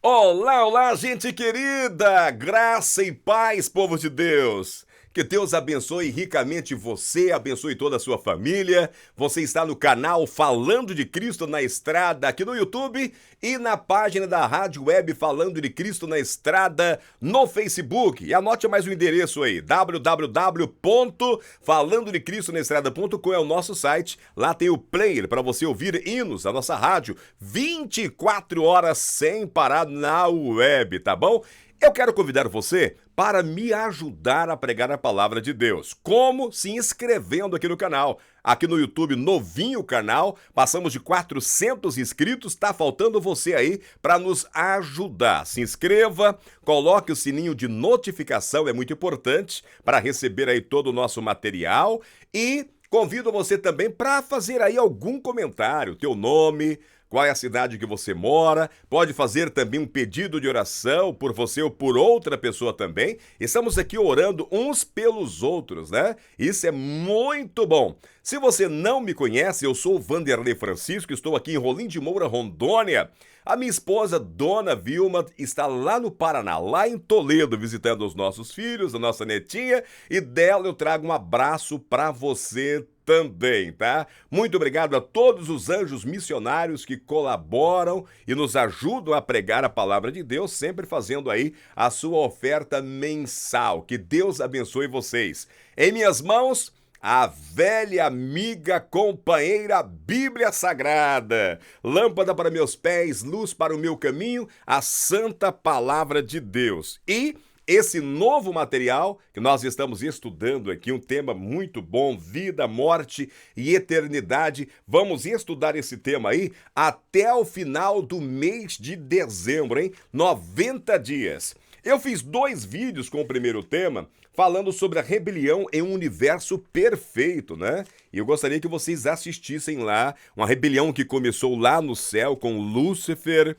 Olá, olá, gente querida! Graça e paz, povo de Deus! Que Deus abençoe ricamente você, abençoe toda a sua família. Você está no canal Falando de Cristo na Estrada, aqui no YouTube, e na página da Rádio Web Falando de Cristo na Estrada no Facebook. E anote mais o endereço aí, www.falandodecristonaestrada.com é o nosso site. Lá tem o player para você ouvir hinos da nossa rádio 24 horas sem parar na web, tá bom? Eu quero convidar você para me ajudar a pregar a palavra de Deus. Como? Se inscrevendo aqui no canal. Aqui no YouTube, novinho o canal, passamos de 400 inscritos, tá faltando você aí para nos ajudar. Se inscreva, coloque o sininho de notificação, é muito importante para receber aí todo o nosso material e convido você também para fazer aí algum comentário, teu nome, qual é a cidade que você mora, pode fazer também um pedido de oração por você ou por outra pessoa também. Estamos aqui orando uns pelos outros, né? Isso é muito bom. Se você não me conhece, eu sou o Vanderlei Francisco, estou aqui em Rolim de Moura, Rondônia. A minha esposa, Dona Vilma, está lá no Paraná, lá em Toledo, visitando os nossos filhos, a nossa netinha, e dela eu trago um abraço para você também, tá? Muito obrigado a todos os anjos missionários que colaboram e nos ajudam a pregar a palavra de Deus, sempre fazendo aí a sua oferta mensal. Que Deus abençoe vocês. Em minhas mãos, a velha amiga companheira Bíblia Sagrada, lâmpada para meus pés, luz para o meu caminho, a santa palavra de Deus. E esse novo material que nós estamos estudando aqui, um tema muito bom, vida, morte e eternidade. Vamos estudar esse tema aí até o final do mês de dezembro, hein? 90 dias. Eu fiz 2 vídeos com o primeiro tema, falando sobre a rebelião em um universo perfeito, né? E eu gostaria que vocês assistissem lá, uma rebelião que começou lá no céu com Lúcifer.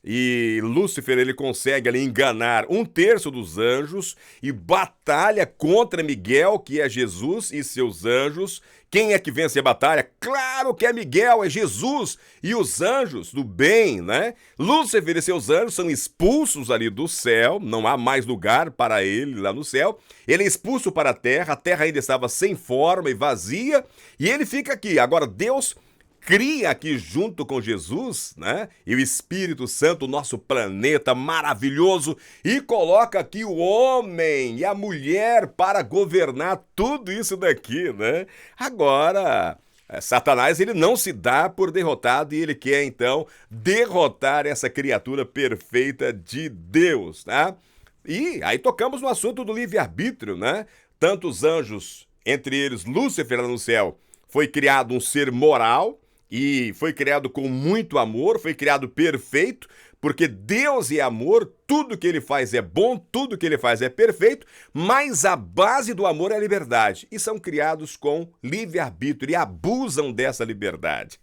E Lúcifer, ele consegue ali enganar 1/3 dos anjos e batalha contra Miguel, que é Jesus e seus anjos. Quem é que vence a batalha? Claro que é Miguel, é Jesus e os anjos do bem, né? Lúcifer e seus anjos são expulsos ali do céu, não há mais lugar para ele lá no céu. Ele é expulso para a terra ainda estava sem forma e vazia, e ele fica aqui. Agora Deus cria aqui junto com Jesus, né? E o Espírito Santo, nosso planeta maravilhoso, e coloca aqui o homem e a mulher para governar tudo isso daqui, né? Agora, Satanás, ele não se dá por derrotado e ele quer então derrotar essa criatura perfeita de Deus, tá? E aí tocamos no assunto do livre-arbítrio, né? Tantos anjos, entre eles Lúcifer lá no céu, foi criado um ser moral, e foi criado com muito amor, foi criado perfeito, porque Deus é amor, tudo que ele faz é bom, tudo que ele faz é perfeito, mas a base do amor é a liberdade. E são criados com livre-arbítrio e abusam dessa liberdade.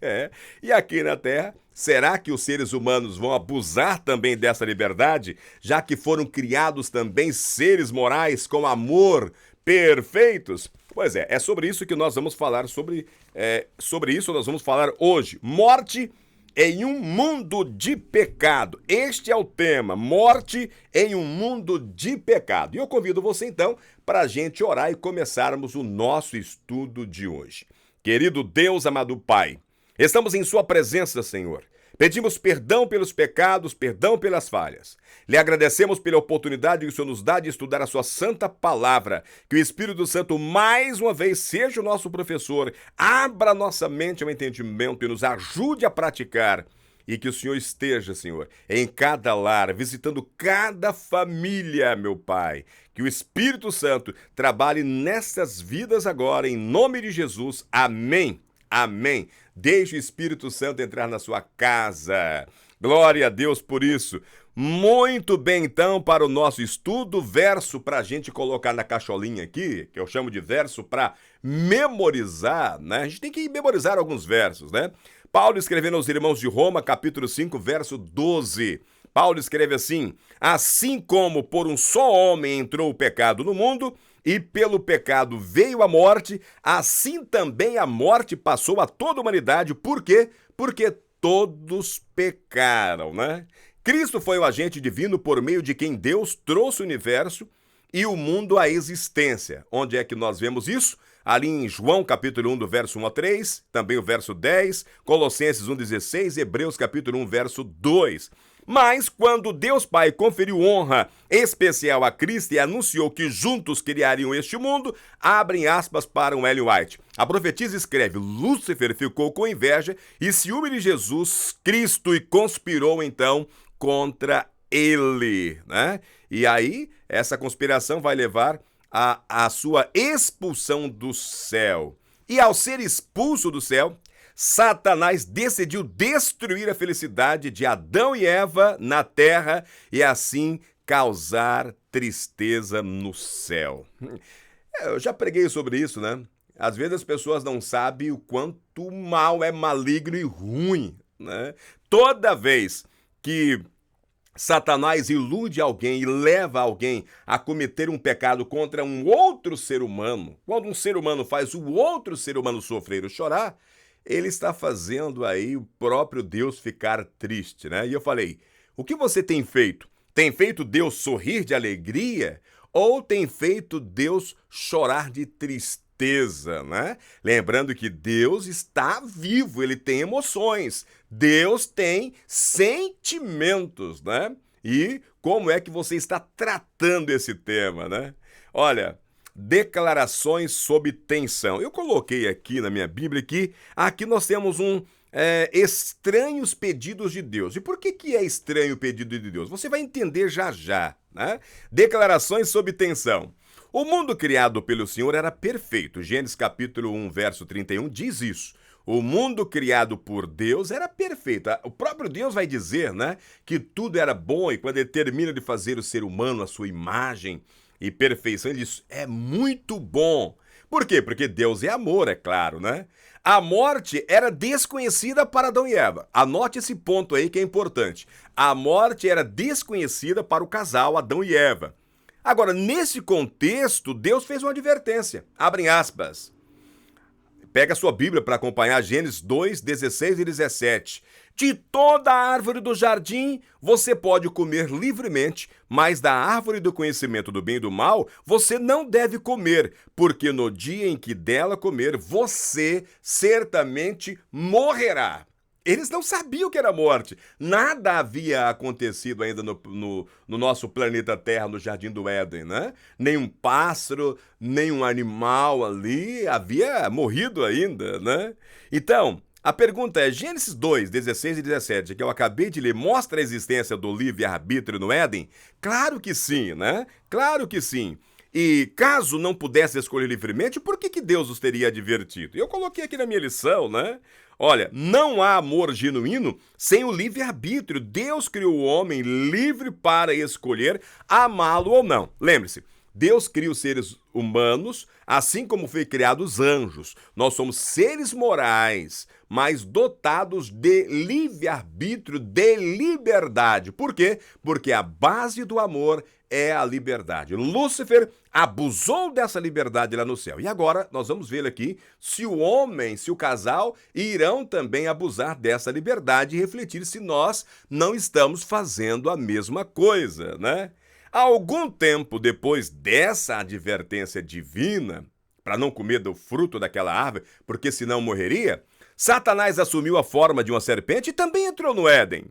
E aqui na Terra, será que os seres humanos vão abusar também dessa liberdade, já que foram criados também seres morais com amor perfeitos? Pois é sobre isso que nós vamos falar, sobre isso nós vamos falar hoje. Morte em um mundo de pecado. Este é o tema, morte em um mundo de pecado. E eu convido você então para a gente orar e começarmos o nosso estudo de hoje. Querido Deus, amado Pai, estamos em sua presença, Senhor. Pedimos perdão pelos pecados, perdão pelas falhas. Lhe agradecemos pela oportunidade que o Senhor nos dá de estudar a sua santa palavra. Que o Espírito Santo, mais uma vez, seja o nosso professor, abra nossa mente ao entendimento e nos ajude a praticar. E que o Senhor esteja, Senhor, em cada lar, visitando cada família, meu Pai. Que o Espírito Santo trabalhe nessas vidas agora, em nome de Jesus. Amém. Amém. Deixe o Espírito Santo entrar na sua casa. Glória a Deus por isso. Muito bem, então, para o nosso estudo, verso para a gente colocar na cacholinha aqui, que eu chamo de verso para memorizar, né? A gente tem que memorizar alguns versos, né? Paulo escrevendo aos irmãos de Roma, capítulo 5, verso 12. Paulo escreve assim: assim como por um só homem entrou o pecado no mundo, e pelo pecado veio a morte, assim também a morte passou a toda a humanidade. Por quê? Porque todos pecaram, né? Cristo foi o agente divino por meio de quem Deus trouxe o universo e o mundo à existência. Onde é que nós vemos isso? Ali em João capítulo 1, do verso 1 a 3, também o verso 10, Colossenses 1,16, Hebreus capítulo 1, verso 2. Mas quando Deus Pai conferiu honra especial a Cristo e anunciou que juntos criariam este mundo, abrem aspas para um Ellen White. A profetisa escreve: Lúcifer ficou com inveja e ciúme de Jesus Cristo e conspirou então contra ele, né? E aí, essa conspiração vai levar a sua expulsão do céu. E ao ser expulso do céu, Satanás decidiu destruir a felicidade de Adão e Eva na terra e assim causar tristeza no céu. Eu já preguei sobre isso, né? Às vezes as pessoas não sabem o quanto o mal é maligno e ruim, né? Toda vez que Satanás ilude alguém e leva alguém a cometer um pecado contra um outro ser humano, quando um ser humano faz o outro ser humano sofrer ou chorar, ele está fazendo aí o próprio Deus ficar triste, né? E eu falei, o que você tem feito? Tem feito Deus sorrir de alegria ou tem feito Deus chorar de tristeza, né? Lembrando que Deus está vivo, ele tem emoções, Deus tem sentimentos, né? E como é que você está tratando esse tema, né? Olha, declarações sob tensão. Eu coloquei aqui na minha Bíblia que aqui nós temos estranhos pedidos de Deus. E por que é estranho o pedido de Deus? Você vai entender já já, né? Declarações sob tensão. O mundo criado pelo Senhor era perfeito. Gênesis capítulo 1, verso 31 diz isso. O mundo criado por Deus era perfeito. O próprio Deus vai dizer, né, que tudo era bom e quando ele termina de fazer o ser humano à sua imagem e perfeição, ele diz, é muito bom. Por quê? Porque Deus é amor, é claro, né? A morte era desconhecida para Adão e Eva. Anote esse ponto aí que é importante. A morte era desconhecida para o casal Adão e Eva. Agora, nesse contexto, Deus fez uma advertência. Abrem aspas. Pega a sua Bíblia para acompanhar Gênesis 2, 16 e 17. De toda a árvore do jardim você pode comer livremente, mas da árvore do conhecimento do bem e do mal você não deve comer, porque no dia em que dela comer, você certamente morrerá. Eles não sabiam o que era morte. Nada havia acontecido ainda no nosso planeta Terra, no Jardim do Éden, né? Nenhum pássaro, nenhum animal ali havia morrido ainda, né? Então, a pergunta é, Gênesis 2, 16 e 17, que eu acabei de ler, mostra a existência do livre-arbítrio no Éden? Claro que sim, né? Claro que sim. E caso não pudesse escolher livremente, por que Deus os teria advertido? Eu coloquei aqui na minha lição, né? Olha, não há amor genuíno sem o livre-arbítrio. Deus criou o homem livre para escolher amá-lo ou não. Lembre-se, Deus cria os seres humanos, assim como foi criado os anjos. Nós somos seres morais, mas dotados de livre-arbítrio, de liberdade. Por quê? Porque a base do amor é a liberdade. Lúcifer abusou dessa liberdade lá no céu. E agora nós vamos ver aqui se o homem, se o casal irão também abusar dessa liberdade e refletir se nós não estamos fazendo a mesma coisa, né? Algum tempo depois dessa advertência divina, para não comer do fruto daquela árvore, porque senão morreria, Satanás assumiu a forma de uma serpente e também entrou no Éden.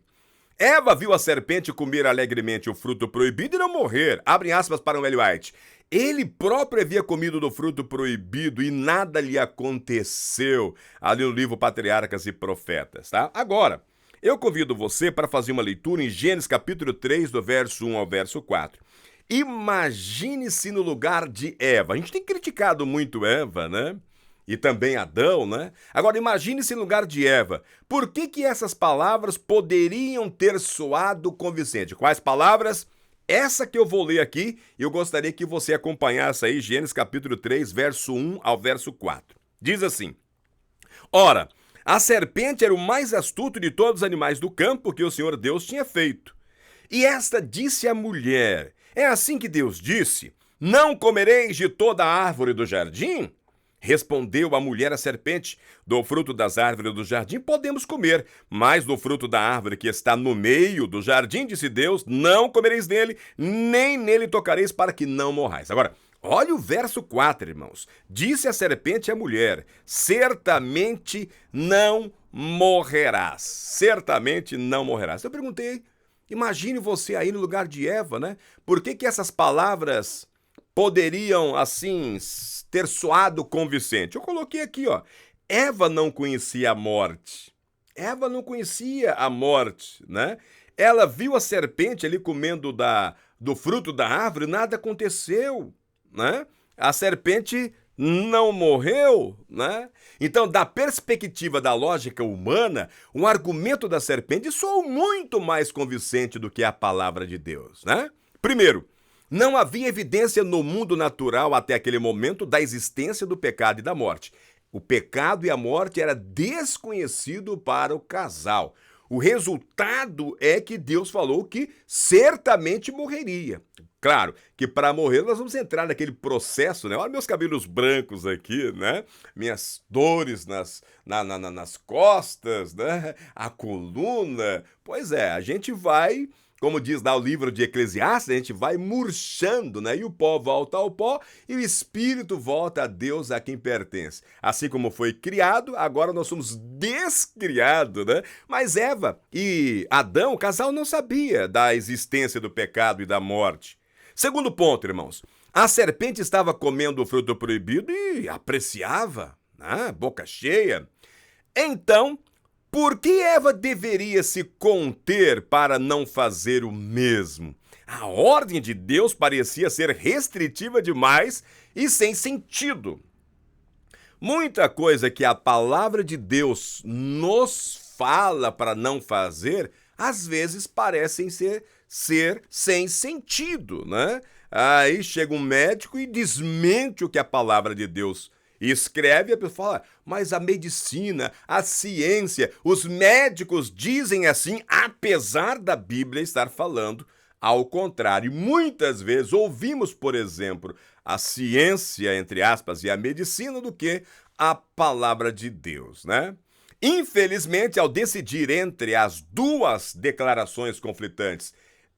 Eva viu a serpente comer alegremente o fruto proibido e não morrer. Abrem aspas para um Ellen White. Ele próprio havia comido do fruto proibido e nada lhe aconteceu. Ali no livro Patriarcas e Profetas, tá? Agora, eu convido você para fazer uma leitura em Gênesis capítulo 3, do verso 1 ao verso 4. Imagine-se no lugar de Eva. A gente tem criticado muito Eva, né? E também Adão, né? Agora, imagine-se no lugar de Eva. Por que essas palavras poderiam ter soado convincente? Quais palavras? Essa que eu vou ler aqui, e eu gostaria que você acompanhasse aí, Gênesis capítulo 3, verso 1 ao verso 4. Diz assim, ora, a serpente era o mais astuto de todos os animais do campo que o Senhor Deus tinha feito. E esta disse à mulher, é assim que Deus disse, não comereis de toda a árvore do jardim? Respondeu a mulher à serpente: do fruto das árvores do jardim podemos comer, mas do fruto da árvore que está no meio do jardim, disse Deus, não comereis dele, nem nele tocareis, para que não morrais. Agora, olha o verso 4, irmãos. Disse a serpente à mulher: certamente não morrerás. Certamente não morrerás. Eu perguntei, imagine você aí no lugar de Eva, né? Por que essas palavras poderiam, assim, ter soado convincente? Eu coloquei aqui, ó. Eva não conhecia a morte. Eva não conhecia a morte, né? Ela viu a serpente ali comendo do fruto da árvore, nada aconteceu, né? A serpente não morreu, né? Então, da perspectiva da lógica humana, o argumento da serpente soou muito mais convincente do que a palavra de Deus, né? Primeiro, não havia evidência no mundo natural até aquele momento da existência do pecado e da morte. O pecado e a morte era desconhecido para o casal. O resultado é que Deus falou que certamente morreria. Claro que para morrer nós vamos entrar naquele processo, né? Olha meus cabelos brancos aqui, né? Minhas dores nas costas, né? A coluna. Pois é, a gente vai, como diz lá o livro de Eclesiastes, a gente vai murchando, né? E o pó volta ao pó e o espírito volta a Deus a quem pertence. Assim como foi criado, agora nós somos descriados, né? Mas Eva e Adão, o casal, não sabia da existência do pecado e da morte. Segundo ponto, irmãos, a serpente estava comendo o fruto proibido e apreciava, né? Boca cheia. Então, por que Eva deveria se conter para não fazer o mesmo? A ordem de Deus parecia ser restritiva demais e sem sentido. Muita coisa que a palavra de Deus nos fala para não fazer, às vezes parecem ser sem sentido, né? Aí chega um médico e desmente o que a palavra de Deus escreve, e a pessoa fala, mas a medicina, a ciência, os médicos dizem assim, apesar da Bíblia estar falando ao contrário. Muitas vezes ouvimos, por exemplo, a ciência, entre aspas, e a medicina do que a palavra de Deus, né? Infelizmente, ao decidir entre as duas declarações conflitantes,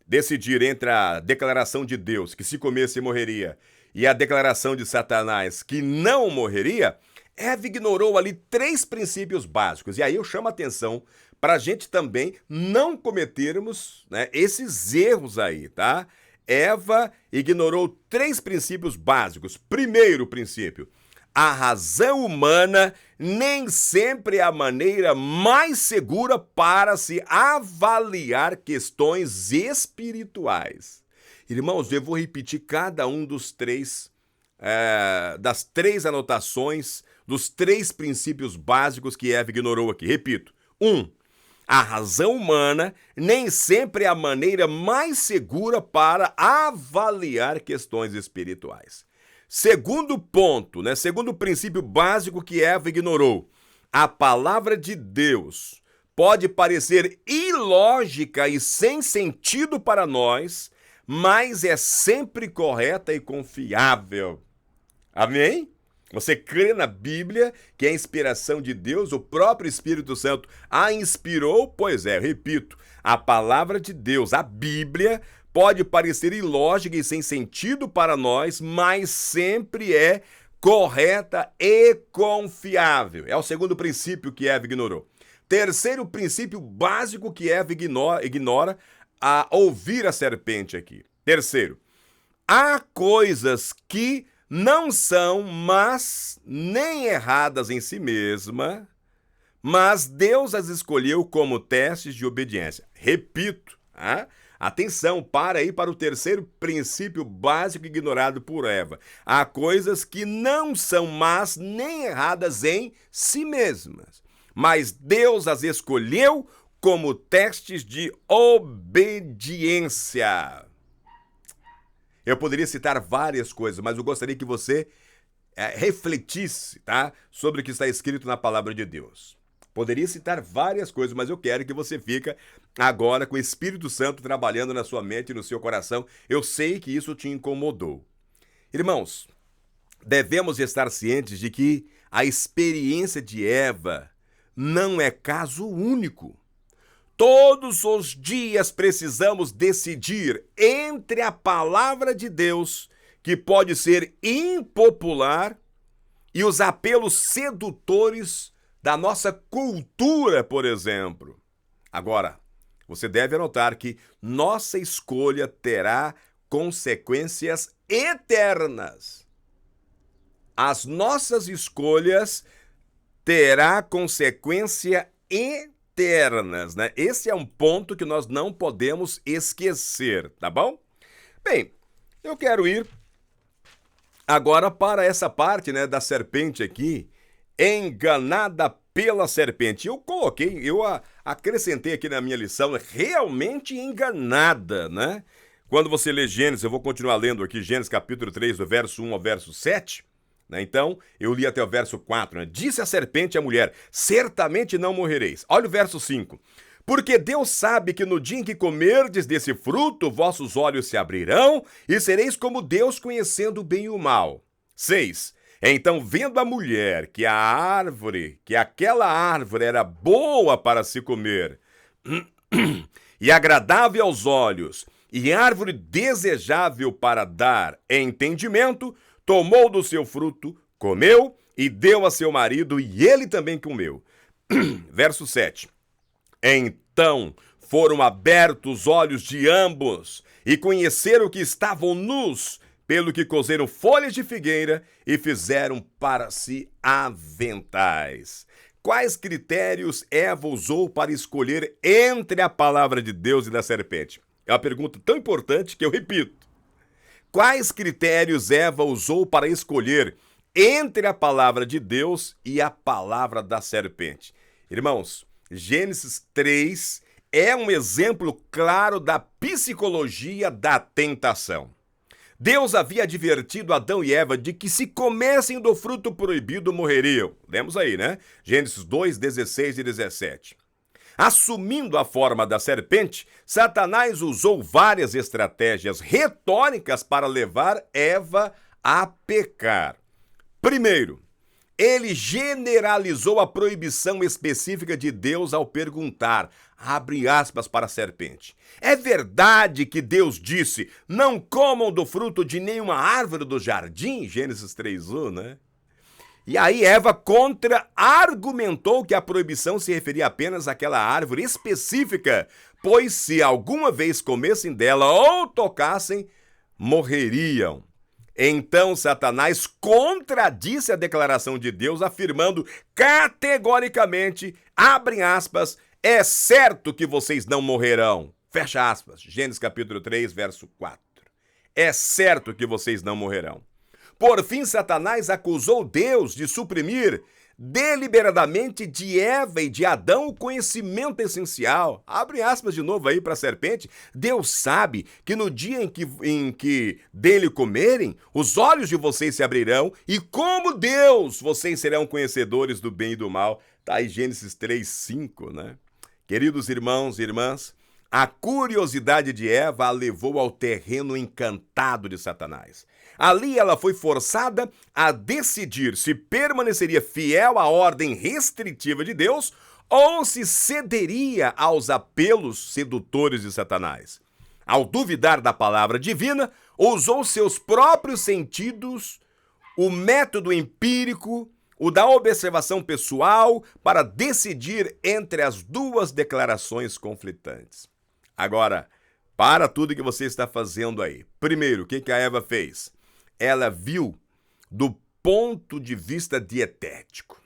decidir entre a declaração de Deus, que se comesse morreria, e a declaração de Satanás, que não morreria, Eva ignorou ali 3 princípios básicos. E aí eu chamo a atenção para a gente também não cometermos, né, esses erros aí, tá? Eva ignorou 3 princípios básicos. Primeiro princípio, a razão humana nem sempre é a maneira mais segura para se avaliar questões espirituais. Irmãos, eu vou repetir cada um dos 3, das 3 anotações, dos 3 princípios básicos que Eva ignorou aqui. Repito. 1. A razão humana nem sempre é a maneira mais segura para avaliar questões espirituais. Segundo ponto, né? Segundo princípio básico que Eva ignorou. A palavra de Deus pode parecer ilógica e sem sentido para nós, mas é sempre correta e confiável. Amém? Você crê na Bíblia, que é a inspiração de Deus, o próprio Espírito Santo a inspirou? Pois é, repito, a palavra de Deus, a Bíblia, pode parecer ilógica e sem sentido para nós, mas sempre é correta e confiável. É o segundo princípio que Eva ignorou. Terceiro princípio básico que Eva ignora a ouvir a serpente aqui. Terceiro, há coisas que não são mas nem erradas em si mesma, mas Deus as escolheu como testes de obediência. Repito, atenção, para aí para o terceiro princípio básico ignorado por Eva. Há coisas que não são más nem erradas em si mesmas, mas Deus as escolheu como testes de obediência. Eu poderia citar várias coisas, mas eu gostaria que você refletisse, tá, sobre o que está escrito na palavra de Deus. Poderia citar várias coisas, mas eu quero que você fique agora com o Espírito Santo trabalhando na sua mente e no seu coração. Eu sei que isso te incomodou. Irmãos, devemos estar cientes de que a experiência de Eva não é caso único. Todos os dias precisamos decidir entre a palavra de Deus, que pode ser impopular, e os apelos sedutores da nossa cultura, por exemplo. Agora, você deve anotar que nossa escolha terá consequências eternas. As nossas escolhas terão consequências eternas, né? Esse é um ponto que nós não podemos esquecer, tá bom? Bem, eu quero ir agora para essa parte, né, da serpente aqui, enganada pela serpente. Eu acrescentei aqui na minha lição, realmente enganada, né? Quando você lê Gênesis, eu vou continuar lendo aqui, Gênesis capítulo 3, do verso 1 ao verso 7, né? Então, eu li até o verso 4, né? Disse a serpente à mulher, certamente não morrereis. Olha o verso 5. Porque Deus sabe que no dia em que comerdes desse fruto, vossos olhos se abrirão e sereis como Deus, conhecendo o bem e o mal. 6. Então, vendo a mulher que aquela árvore era boa para se comer e agradável aos olhos, e árvore desejável para dar entendimento, tomou do seu fruto, comeu e deu a seu marido, e ele também comeu. Verso 7. Então foram abertos os olhos de ambos e conheceram que estavam nus, pelo que cozeram folhas de figueira e fizeram para si aventais. Quais critérios Eva usou para escolher entre a palavra de Deus e da serpente? É uma pergunta tão importante que eu repito. Quais critérios Eva usou para escolher entre a palavra de Deus e a palavra da serpente? Irmãos, Gênesis 3 é um exemplo claro da psicologia da tentação. Deus havia advertido Adão e Eva de que se comessem do fruto proibido morreriam. Lemos aí, né? Gênesis 2, 16 e 17. Assumindo a forma da serpente, Satanás usou várias estratégias retóricas para levar Eva a pecar. Primeiro, ele generalizou a proibição específica de Deus ao perguntar, abre aspas para a serpente, é verdade que Deus disse, não comam do fruto de nenhuma árvore do jardim? Gênesis 3:1, né? E aí Eva contra-argumentou que a proibição se referia apenas àquela árvore específica, pois se alguma vez comessem dela ou tocassem, morreriam. Então Satanás contradisse a declaração de Deus, afirmando categoricamente, abre aspas, é certo que vocês não morrerão. Fecha aspas, Gênesis capítulo 3, verso 4. É certo que vocês não morrerão. Por fim, Satanás acusou Deus de suprimir deliberadamente de Eva e de Adão o conhecimento essencial. Abre aspas de novo aí para a serpente. Deus sabe que no dia em que dele comerem, os olhos de vocês se abrirão e como Deus, vocês serão conhecedores do bem e do mal. Está aí Gênesis 3, 5, né? Queridos irmãos e irmãs, a curiosidade de Eva a levou ao terreno encantado de Satanás. Ali ela foi forçada a decidir se permaneceria fiel à ordem restritiva de Deus ou se cederia aos apelos sedutores de Satanás. Ao duvidar da palavra divina, usou seus próprios sentidos, o método empírico, o da observação pessoal, para decidir entre as duas declarações conflitantes. Agora, para tudo que você está fazendo aí. Primeiro, o que a Eva fez? Ela viu do ponto de vista dietético.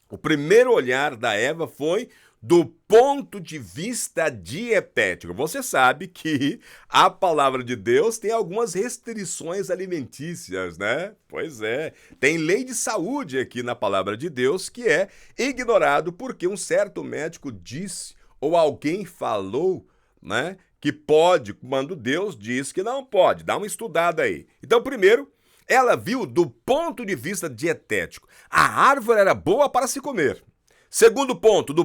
O primeiro olhar da Eva foi do ponto de vista dietético. Você sabe que a palavra de Deus tem algumas restrições alimentícias, né? Pois é, tem lei de saúde aqui na palavra de Deus que é ignorado porque um certo médico disse ou alguém falou, né, que pode, quando Deus diz que não pode. Dá uma estudada aí. Então, primeiro, ela viu do ponto de vista dietético. A árvore era boa para se comer. Segundo ponto, o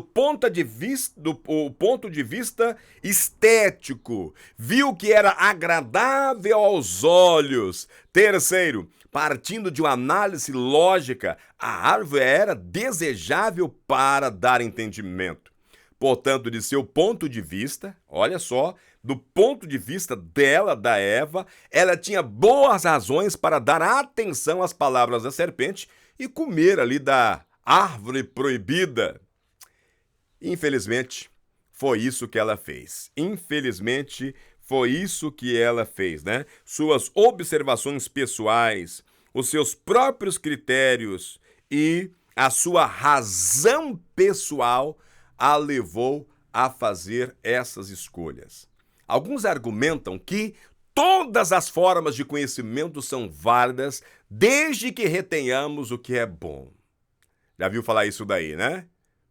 ponto de vista estético, viu que era agradável aos olhos. Terceiro, partindo de uma análise lógica, a árvore era desejável para dar entendimento. Portanto, de seu ponto de vista, olha só, do ponto de vista dela, da Eva, ela tinha boas razões para dar atenção às palavras da serpente e comer ali da árvore proibida. Infelizmente, foi isso que ela fez. Infelizmente, foi isso que ela fez, né? Suas observações pessoais, os seus próprios critérios e a sua razão pessoal a levou a fazer essas escolhas. Alguns argumentam que todas as formas de conhecimento são válidas desde que retenhamos o que é bom. Já viu falar isso daí, né?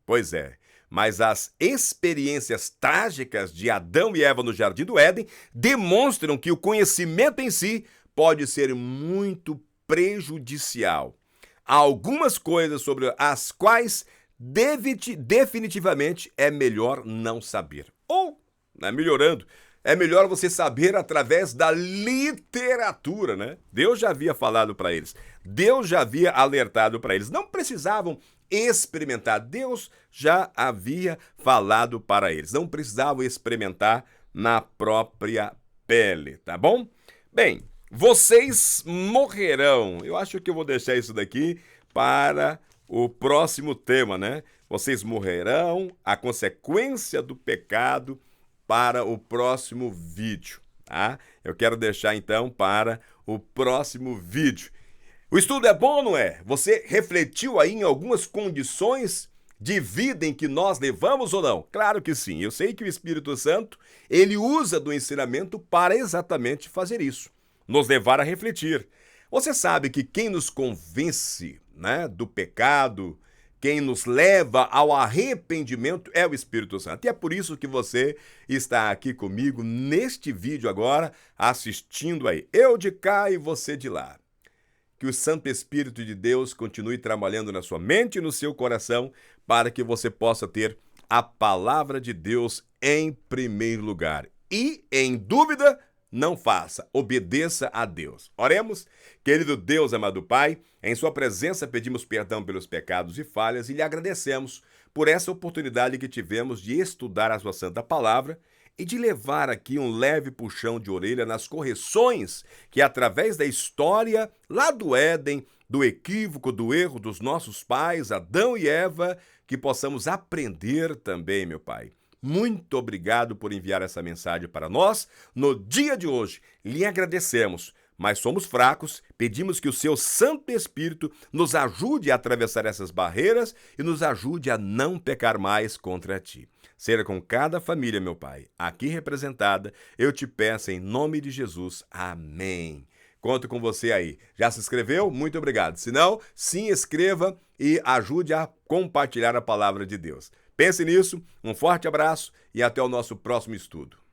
Pois é, mas as experiências trágicas de Adão e Eva no Jardim do Éden demonstram que o conhecimento em si pode ser muito prejudicial. Há algumas coisas sobre as quais definitivamente é melhor não saber. Ou, melhorando, é melhor você saber através da literatura, né? Deus já havia falado para eles. Deus já havia alertado para eles. Não precisavam experimentar. Deus já havia falado para eles. Não precisavam experimentar na própria pele, tá bom? Bem, vocês morrerão. Eu acho que eu vou deixar isso daqui para o próximo tema, né? Vocês morrerão, a consequência do pecado, para o próximo vídeo, tá? Eu quero deixar então para o próximo vídeo. O estudo é bom, não é? Você refletiu aí em algumas condições de vida em que nós levamos ou não? Claro que sim. Eu sei que o Espírito Santo, ele usa do ensinamento para exatamente fazer isso, nos levar a refletir. Você sabe que quem nos convence, né, do pecado, quem nos leva ao arrependimento é o Espírito Santo. E é por isso que você está aqui comigo neste vídeo agora, assistindo aí. Eu de cá e você de lá. Que o Santo Espírito de Deus continue trabalhando na sua mente e no seu coração para que você possa ter a palavra de Deus em primeiro lugar. E, em dúvida, não faça, obedeça a Deus. Oremos. Querido Deus, amado Pai, em sua presença pedimos perdão pelos pecados e falhas e lhe agradecemos por essa oportunidade que tivemos de estudar a sua santa palavra e de levar aqui um leve puxão de orelha nas correções que, através da história lá do Éden, do equívoco, do erro dos nossos pais, Adão e Eva, que possamos aprender também, meu Pai. Muito obrigado por enviar essa mensagem para nós no dia de hoje. Lhe agradecemos, mas somos fracos, pedimos que o seu Santo Espírito nos ajude a atravessar essas barreiras e nos ajude a não pecar mais contra ti. Seja com cada família, meu Pai, aqui representada, eu te peço em nome de Jesus. Amém. Conto com você aí. Já se inscreveu? Muito obrigado. Se não, se inscreva e ajude a compartilhar a palavra de Deus. Pense nisso, um forte abraço e até o nosso próximo estudo.